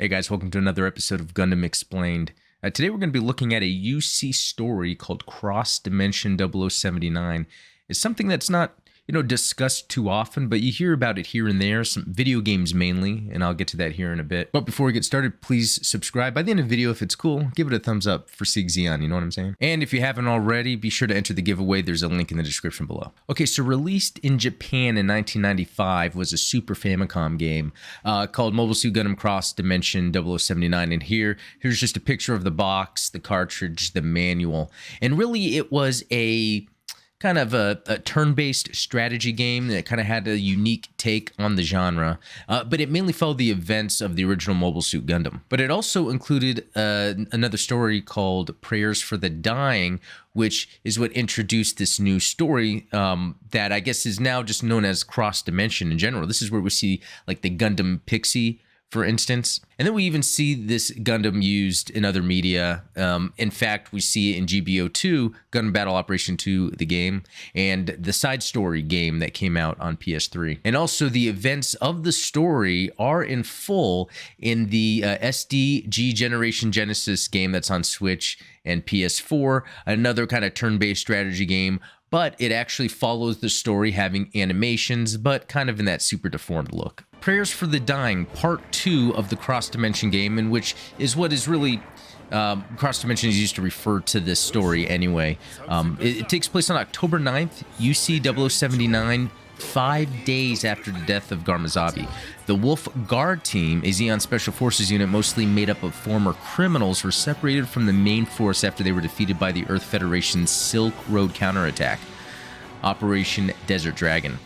Hey guys, welcome to another episode of Gundam Explained. Today we're going to be looking at a UC story called Cross Dimension 0079. It's something that's not, discussed too often, but you hear about it here and there, some video games mainly, and I'll get to that here in a bit. But before we get started, please subscribe. By the end of the video, if it's cool, give it a thumbs up for Sig Zeon, you know what I'm saying? And if you haven't already, be sure to enter the giveaway. There's a link in the description below. Okay, so released in Japan in 1995 was a Super Famicom game called Mobile Suit Gundam Cross Dimension 0079, and here's just a picture of the box, the cartridge, the manual, and really it was a kind of a turn-based strategy game that kind of had a unique take on the genre, but it mainly followed the events of the original Mobile Suit Gundam. But it also included another story called Prayers for the Dying, which is what introduced this new story that I guess is now just known as Cross Dimension in general. This is where we see like the Gundam Pixie, for instance. And then we even see this Gundam used in other media. In fact, we see it in GBO2, Gundam Battle Operation 2, the game, and the side story game that came out on PS3. And also the events of the story are in full in the SDG Generation Genesis game that's on Switch and PS4, another kind of turn-based strategy game, but it actually follows the story having animations, but kind of in that super deformed look. Prayers for the Dying, part 2 of the Cross Dimension game, in which is what is really Cross Dimension is used to refer to this story anyway. It takes place on October 9th, UC 0079, 5 days after the death of Garmazabi. The Wolf Guard team, a Zeon Special Forces unit mostly made up of former criminals, were separated from the main force after they were defeated by the Earth Federation's Silk Road counterattack, Operation Desert Dragon.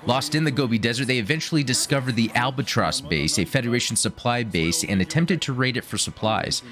Lost in the Gobi Desert, they eventually discovered the Albatross base, a Federation supply base, and attempted to raid it for supplies.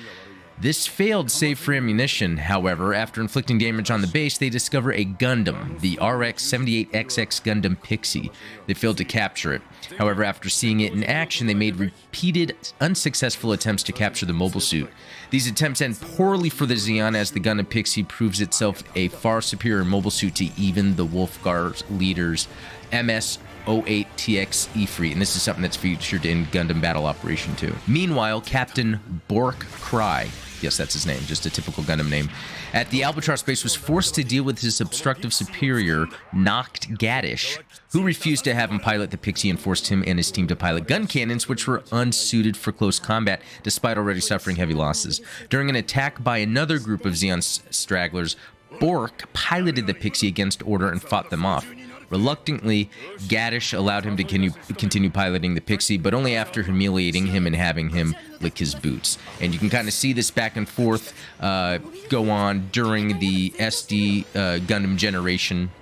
This failed save for ammunition. However, after inflicting damage on the base, they discover a Gundam, the RX-78XX Gundam Pixie. They failed to capture it. However, after seeing it in action, they made repeated unsuccessful attempts to capture the mobile suit. These attempts end poorly for the Zeon as the Gundam Pixie proves itself a far superior mobile suit to even the Wolf Guard leaders MS-08TX Ifrit, and this is something that's featured in Gundam Battle Operation 2. Meanwhile, Captain Bork Cry, yes, that's his name, just a typical Gundam name, at the Albatross base was forced to deal with his obstructive superior, Noct Gaddish, who refused to have him pilot the Pixie and forced him and his team to pilot gun cannons, which were unsuited for close combat, despite already suffering heavy losses. During an attack by another group of Zeon stragglers, Bork piloted the Pixie against order and fought them off. Reluctantly, Gaddish allowed him to continue piloting the Pixie, but only after humiliating him and having him lick his boots. And you can kind of see this back and forth go on during the SD Gundam Generation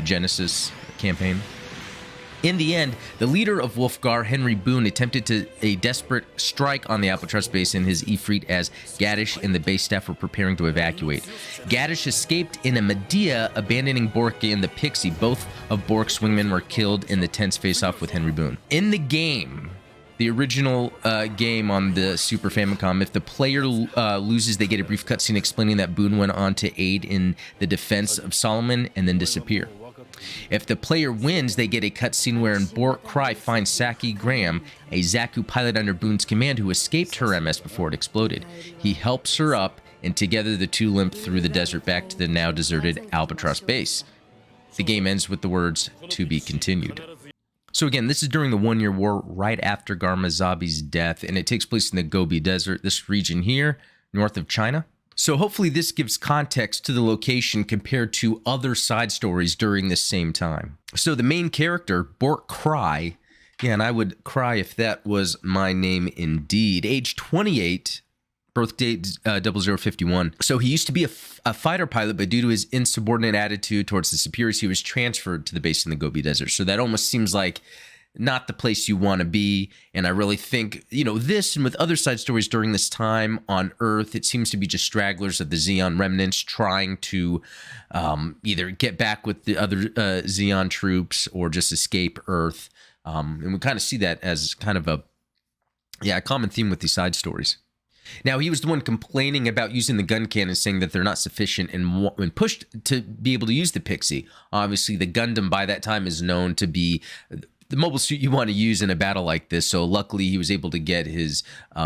Genesis campaign. In the end, the leader of Wolfgar, Henry Boone, attempted a desperate strike on the Albatross base in his Ifrit as Gaddish and the base staff were preparing to evacuate. Gaddish escaped in a Medea, abandoning Bork and the Pixie. Both of Bork's wingmen were killed in the tense face-off with Henry Boone. In the game, the original game on the Super Famicom, if the player loses, they get a brief cutscene explaining that Boone went on to aid in the defense of Solomon and then disappear. If the player wins, they get a cutscene wherein Bork Cry finds Saki Graham, a Zaku pilot under Boone's command who escaped her MS before it exploded. He helps her up, and together the two limp through the desert back to the now deserted Albatross base. The game ends with the words, "To be continued." So again, this is during the 1-year war right after Garmazabi's death, and it takes place in the Gobi Desert, this region here, north of China. So hopefully this gives context to the location compared to other side stories during this same time. So the main character, Bork Cry, yeah, and I would cry if that was my name indeed. Age 28, birth date 0051. So he used to be a fighter pilot, but due to his insubordinate attitude towards the superiors, he was transferred to the base in the Gobi Desert. So that almost seems like not the place you want to be. And I really think, this and with other side stories during this time on Earth, it seems to be just stragglers of the Zeon remnants trying to either get back with the other Zeon troops or just escape Earth. And we kind of see that as kind of a common theme with these side stories. Now, he was the one complaining about using the gun cannon, saying that they're not sufficient and pushed to be able to use the Pixie. Obviously, the Gundam by that time is known to be the mobile suit you want to use in a battle like this. So luckily he was able to get his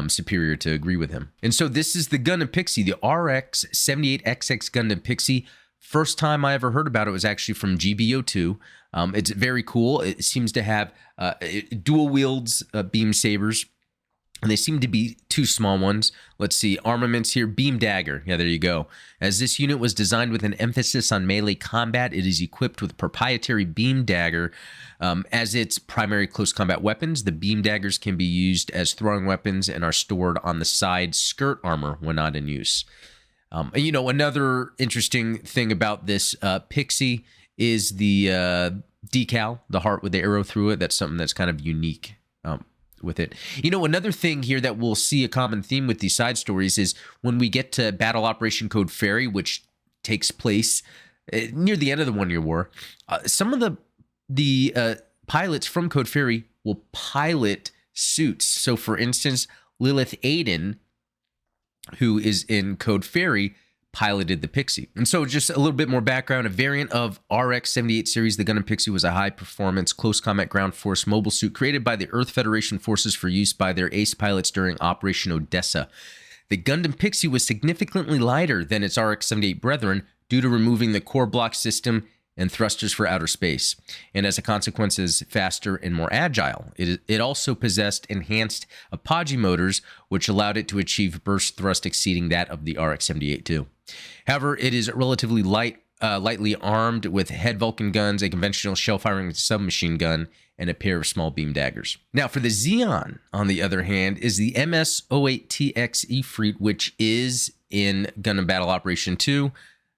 superior to agree with him. And so this is the Gundam Pixie, the RX-78XX Gundam Pixie. First time I ever heard about it was actually from GBO2. It's very cool. It seems to have dual wields beam sabers. And they seem to be two small ones. Let's see, armaments here, beam dagger. Yeah, there you go. As this unit was designed with an emphasis on melee combat, it is equipped with proprietary beam dagger as its primary close combat weapons. The beam daggers can be used as throwing weapons and are stored on the side skirt armor when not in use. You know, another interesting thing about this Pixie is the decal, the heart with the arrow through it. That's something that's kind of unique with it. You know, another thing here that we'll see a common theme with these side stories is when we get to Battle Operation Code Fairy, which takes place near the end of the One-Year War, some of the pilots from Code Fairy will pilot suits. So, for instance, Lilith Aiden, who is in Code Fairy, piloted the Pixie. And so just a little bit more background, a variant of RX-78 series, the Gundam Pixie was a high-performance, close combat ground force mobile suit created by the Earth Federation forces for use by their ace pilots during Operation Odessa. The Gundam Pixie was significantly lighter than its RX-78 brethren due to removing the core block system and thrusters for outer space, and as a consequence is faster and more agile. It also possessed enhanced apogee motors, which allowed it to achieve burst thrust exceeding that of the RX-78 too. However, it is relatively lightly armed with head Vulcan guns, a conventional shell-firing submachine gun, and a pair of small beam daggers. Now, for the Zeon, on the other hand, is the MS-08TX Ifrit, which is in Gundam Battle Operation 2.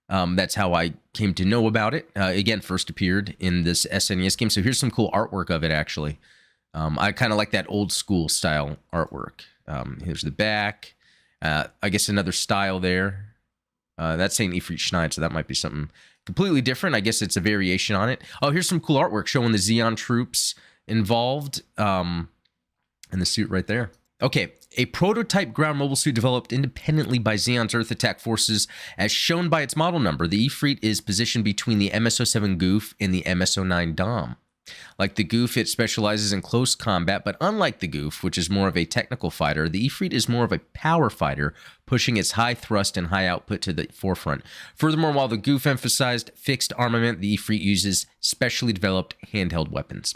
That's how I came to know about it. Again, first appeared in this SNES game. So here's some cool artwork of it, actually. I kind of like that old school style artwork. Here's the back. I guess another style there. That's saying Ifrit Schneid, so that might be something completely different. I guess it's a variation on it. Oh, here's some cool artwork showing the Zeon troops involved in the suit right there. Okay, a prototype ground mobile suit developed independently by Zeon's Earth Attack Forces, as shown by its model number. The Ifrit is positioned between the MS-07 Goof and the MS-09 Dom. Like the Goof, it specializes in close combat, but unlike the Goof, which is more of a technical fighter, the Ifrit is more of a power fighter, pushing its high thrust and high output to the forefront. Furthermore, while the Goof emphasized fixed armament, the Ifrit uses specially developed handheld weapons.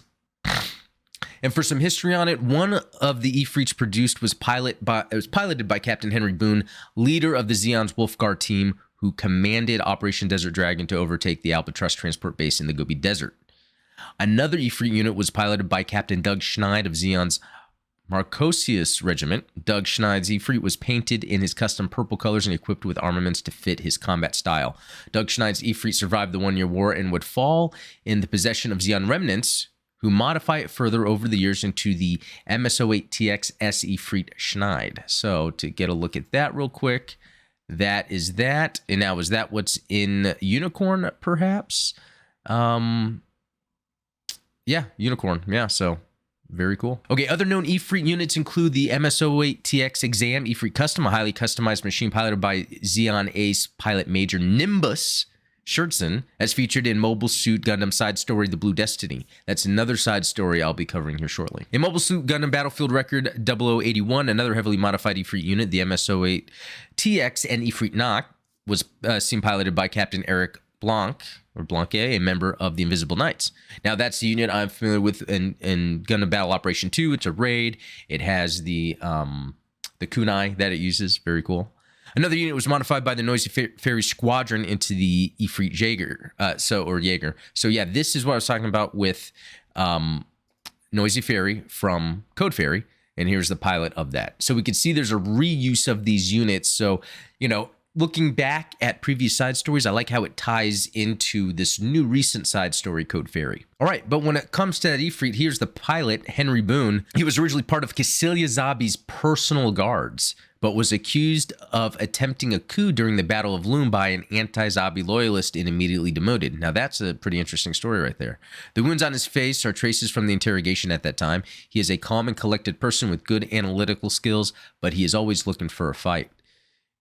And for some history on it, one of the Ifrits produced was piloted by Captain Henry Boone, leader of the Zeon's Wolfguard team, who commanded Operation Desert Dragon to overtake the Albatross transport base in the Gobi Desert. Another Ifrit unit was piloted by Captain Doug Schneid of Zeon's Marcosius Regiment. Doug Schneid's Ifrit was painted in his custom purple colors and equipped with armaments to fit his combat style. Doug Schneid's Ifrit survived the One-Year War and would fall in the possession of Zeon remnants, who modify it further over the years into the MS-08TX S Ifrit Schneid. So to get a look at that real quick, that is that. And now, is that what's in Unicorn, perhaps? Yeah, Unicorn. Yeah, so very cool. Okay, other known Ifrit units include the MS-08TX Exam Ifrit Custom, a highly customized machine piloted by Zeon Ace Pilot Major Nimbus Schertzen, as featured in Mobile Suit Gundam side story The Blue Destiny. That's another side story I'll be covering here shortly. In Mobile Suit Gundam Battlefield Record 0081, another heavily modified Ifrit unit, the MS-08TX and Ifrit Nock, was seen piloted by Captain Eric Blanc, or Blanquet, a member of the Invisible Knights. Now, that's the unit I'm familiar with in Gundam Battle Operation 2. It's a raid. It has the kunai that it uses. Very cool. Another unit was modified by the Noisy Fairy Squadron into the Ifrit Jaeger. Jaeger. So yeah, this is what I was talking about with Noisy Fairy from Code Fairy, and here's the pilot of that. So we can see there's a reuse of these units. So, you know, looking back at previous side stories, I like how it ties into this new recent side story, Code Fairy. All right, but when it comes to that Ifrit, here's the pilot, Henry Boone. He was originally part of Cecilia Zabi's personal guards, but was accused of attempting a coup during the Battle of Loom by an anti-Zabi loyalist and immediately demoted. Now, that's a pretty interesting story right there. The wounds on his face are traces from the interrogation at that time. He is a calm and collected person with good analytical skills, but he is always looking for a fight.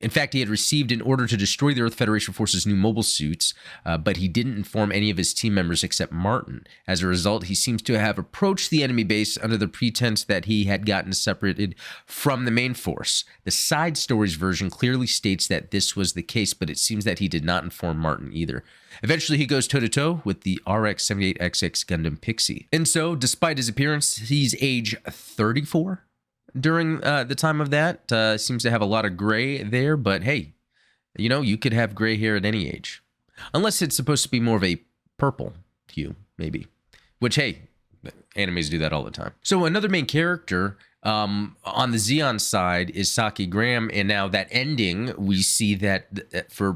In fact, he had received an order to destroy the Earth Federation forces' new mobile suits, but he didn't inform any of his team members except Martin. As a result, he seems to have approached the enemy base under the pretense that he had gotten separated from the main force. The side stories version clearly states that this was the case, but it seems that he did not inform Martin either. Eventually, he goes toe-to-toe with the RX-78XX Gundam Pixie. And so, despite his appearance, he's age 34. During the time of that, seems to have a lot of gray there, but hey, you know, you could have gray hair at any age. Unless it's supposed to be more of a purple hue, maybe. Which, hey, animes do that all the time. So another main character on the Zeon side is Saki Graham, and now that ending, we see that for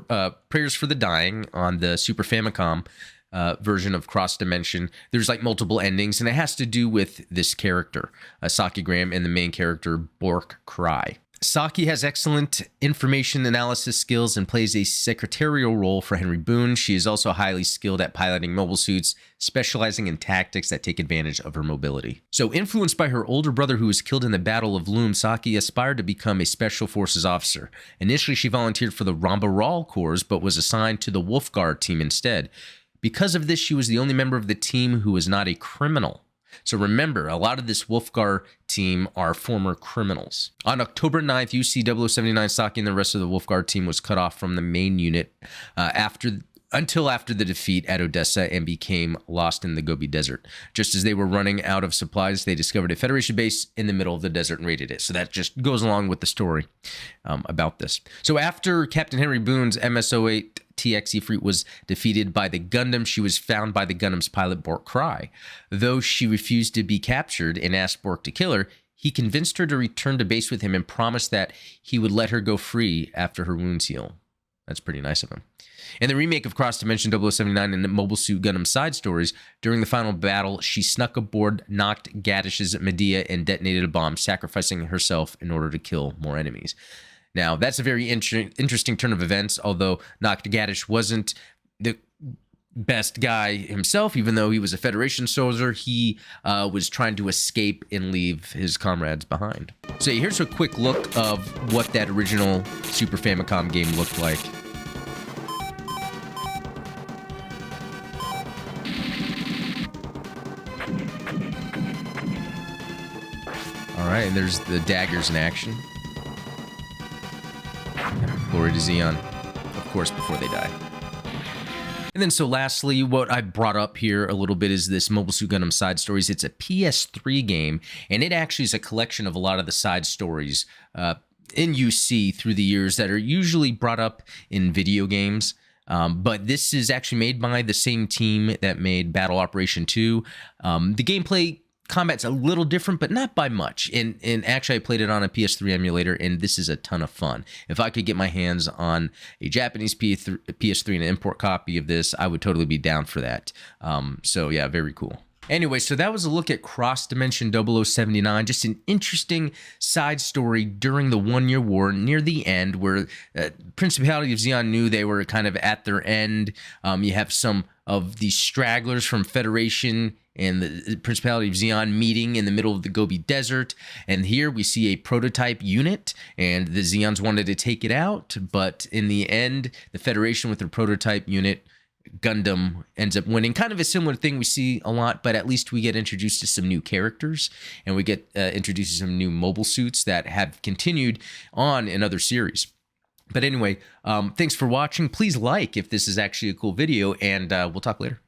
Prayers for the Dying on the Super Famicom version of Cross Dimension, there's like multiple endings, and it has to do with this character, Saki Graham, and the main character, Bork Cry. Saki has excellent information analysis skills and plays a secretarial role for Henry Boone. She is also highly skilled at piloting mobile suits, specializing in tactics that take advantage of her mobility. So, influenced by her older brother who was killed in the Battle of Loom, Saki aspired to become a Special Forces officer. Initially, she volunteered for the Rambaral Corps, but was assigned to the Wolf Guard team instead. Because of this, she was the only member of the team who was not a criminal. So remember, a lot of this Wolfgar team are former criminals. On October 9th, UC-0079 Saki and the rest of the Wolfgar team was cut off from the main unit until after the defeat at Odessa and became lost in the Gobi Desert. Just as they were running out of supplies, they discovered a Federation base in the middle of the desert and raided it. So that just goes along with the story about this. So after Captain Henry Boone's MS-08 TX Ifrit was defeated by the Gundam, she was found by the Gundam's pilot, Bork Cry. Though she refused to be captured and asked Bork to kill her, he convinced her to return to base with him and promised that he would let her go free after her wounds heal. That's pretty nice of him. In the remake of Cross Dimension 0079 and the Mobile Suit Gundam side stories, during the final battle, she snuck aboard, knocked Gaddish's Medea, and detonated a bomb, sacrificing herself in order to kill more enemies. Now, that's a very interesting turn of events, although Noct Gaddish wasn't the best guy himself, even though he was a Federation soldier. He was trying to escape and leave his comrades behind. So here's a quick look of what that original Super Famicom game looked like. All right, and there's the daggers in action. Glory to Zeon, of course, before they die. And then so lastly, what I brought up here a little bit is this Mobile Suit Gundam side stories. It's a PS3 game, and it actually is a collection of a lot of the side stories in UC through the years that are usually brought up in video games. But this is actually made by the same team that made Battle Operation 2. The gameplay combat's a little different, but not by much. And actually, I played it on a PS3 emulator, and this is a ton of fun. If I could get my hands on a Japanese PS3 and an import copy of this, I would totally be down for that. So yeah, very cool. Anyway, so that was a look at Cross Dimension 0079, just an interesting side story during the One-Year War near the end, where Principality of Zeon knew they were kind of at their end. You have some of these stragglers from Federation and the Principality of Zeon meeting in the middle of the Gobi Desert. And here we see a prototype unit, and the Zeons wanted to take it out, but in the end, the Federation with their prototype unit, Gundam, ends up winning. Kind of a similar thing we see a lot, but at least we get introduced to some new characters, and we get introduced to some new mobile suits that have continued on in other series. But anyway, thanks for watching. Please like if this is actually a cool video, and we'll talk later.